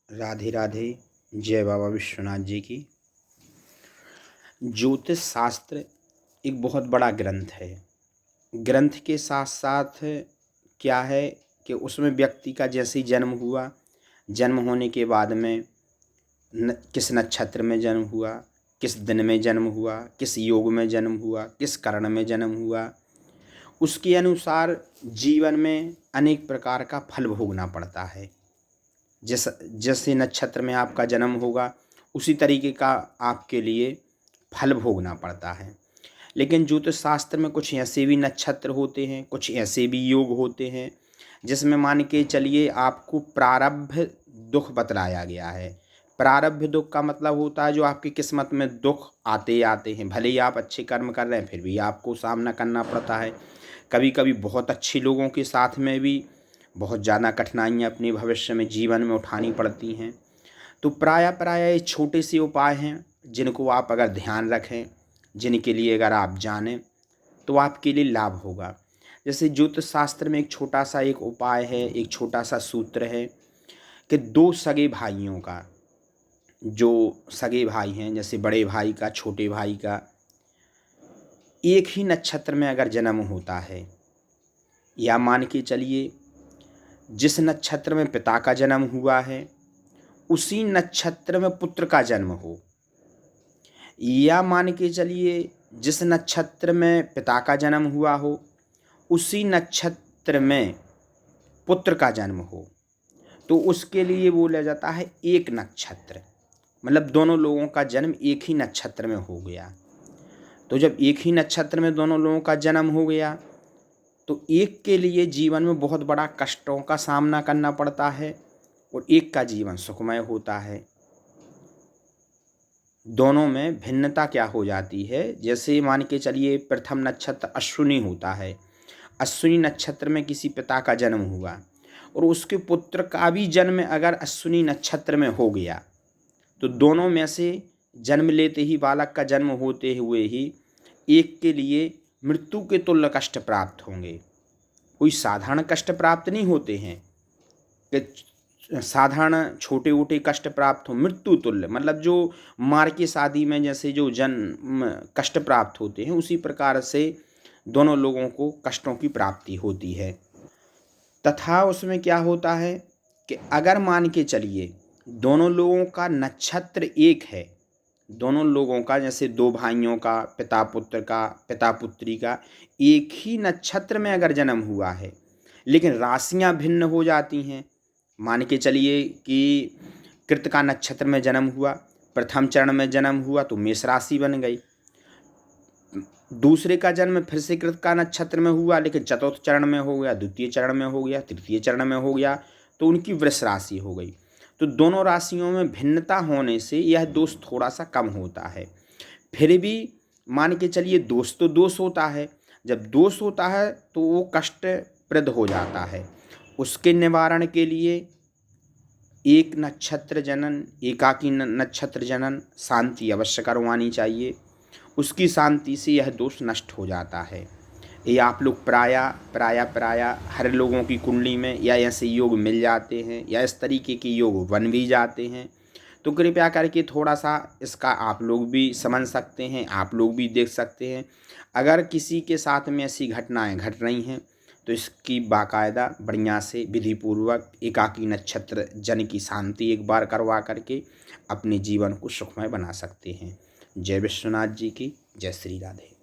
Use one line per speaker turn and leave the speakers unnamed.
राधे राधे। जय बाबा विश्वनाथ जी की। ज्योतिष शास्त्र एक बहुत बड़ा ग्रंथ है। ग्रंथ के साथ साथ क्या है कि उसमें व्यक्ति का जैसे ही जन्म हुआ, जन्म होने के बाद में किस नक्षत्र में जन्म हुआ, किस दिन में जन्म हुआ, किस योग में जन्म हुआ, किस करण में जन्म हुआ, उसके अनुसार जीवन में अनेक प्रकार का फल भोगना पड़ता है। जैसे नक्षत्र में आपका जन्म होगा उसी तरीके का आपके लिए फल भोगना पड़ता है। लेकिन ज्योतिष शास्त्र में कुछ ऐसे भी नक्षत्र होते हैं, कुछ ऐसे भी योग होते हैं जिसमें मान के चलिए आपको प्रारब्ध दुख बतलाया गया है। प्रारब्ध दुख का मतलब होता है जो आपकी किस्मत में दुख आते आते हैं। भले ही आप अच्छे कर्म कर रहे हैं फिर भी आपको सामना करना पड़ता है। कभी कभी बहुत अच्छे लोगों के साथ में भी बहुत ज़्यादा कठिनाइयाँ अपने भविष्य में जीवन में उठानी पड़ती हैं। तो प्रायः ये छोटे से उपाय हैं जिनको आप अगर ध्यान रखें, जिनके लिए अगर आप जानें तो आपके लिए लाभ होगा। जैसे ज्योतिष शास्त्र में एक छोटा सा एक उपाय है, एक छोटा सा सूत्र है कि दो सगे भाइयों का, जो सगे भाई हैं जैसे बड़े भाई का छोटे भाई का, एक ही नक्षत्र में अगर जन्म होता है, या मान के चलिए जिस नक्षत्र में पिता का जन्म हुआ है उसी नक्षत्र में पुत्र का जन्म हो, या मान के चलिए जिस नक्षत्र में पिता का जन्म हुआ हो उसी नक्षत्र में पुत्र का जन्म हो, तो उसके लिए बोला जाता है एक नक्षत्र। मतलब दोनों लोगों का जन्म एक ही नक्षत्र में हो गया। तो जब एक ही नक्षत्र में दोनों लोगों का जन्म हो गया तो एक के लिए जीवन में बहुत बड़ा कष्टों का सामना करना पड़ता है और एक का जीवन सुखमय होता है। दोनों में भिन्नता क्या हो जाती है, जैसे मान के चलिए प्रथम नक्षत्र अश्विनी होता है। अश्विनी नक्षत्र में किसी पिता का जन्म हुआ और उसके पुत्र का भी जन्म अगर अश्विनी नक्षत्र में हो गया तो दोनों में से जन्म लेते ही, बालक का जन्म होते हुए ही एक के लिए मृत्यु के तुल्य कष्ट प्राप्त होंगे। कोई साधारण कष्ट प्राप्त नहीं होते हैं कि साधारण छोटे मोटे कष्ट प्राप्त हो, मृत्यु तुल्य मतलब जो मार की शादी में जैसे जो जन्म कष्ट प्राप्त होते हैं उसी प्रकार से दोनों लोगों को कष्टों की प्राप्ति होती है। तथा उसमें क्या होता है कि अगर मान के चलिए दोनों लोगों का नक्षत्र एक है, दोनों लोगों का जैसे दो भाइयों का, पिता पुत्र का, पिता पुत्री का एक ही नक्षत्र में अगर जन्म हुआ है लेकिन राशियां भिन्न हो जाती हैं। मान के चलिए कि कृतिका नक्षत्र में जन्म हुआ, प्रथम चरण में जन्म हुआ तो मेष राशि बन गई। दूसरे का जन्म फिर से कृतिका नक्षत्र में हुआ लेकिन चतुर्थ चरण में हो गया, द्वितीय चरण में हो गया, तृतीय चरण में हो गया तो उनकी वृष राशि हो गई। तो दोनों राशियों में भिन्नता होने से यह दोष थोड़ा सा कम होता है। फिर भी मान के चलिए दोष तो दोष होता है। जब दोष होता है तो वो कष्टप्रद हो जाता है। उसके निवारण के लिए एक नक्षत्र जनन, एकाकी नक्षत्र जनन शांति अवश्य करवानी चाहिए। उसकी शांति से यह दोष नष्ट हो जाता है। ये आप लोग प्राय हर लोगों की कुंडली में या ऐसे योग मिल जाते हैं या इस तरीके के योग बन भी जाते हैं। तो कृपया करके थोड़ा सा इसका आप लोग भी समझ सकते हैं, आप लोग भी देख सकते हैं। अगर किसी के साथ में ऐसी घटनाएं घट रही हैं तो इसकी बाकायदा बढ़िया से विधिपूर्वक एकाकी नक्षत्र जन की शांति एक बार करवा करके अपने जीवन को सुखमय बना सकते हैं। जय विश्वनाथ जी की। जय श्री राधे।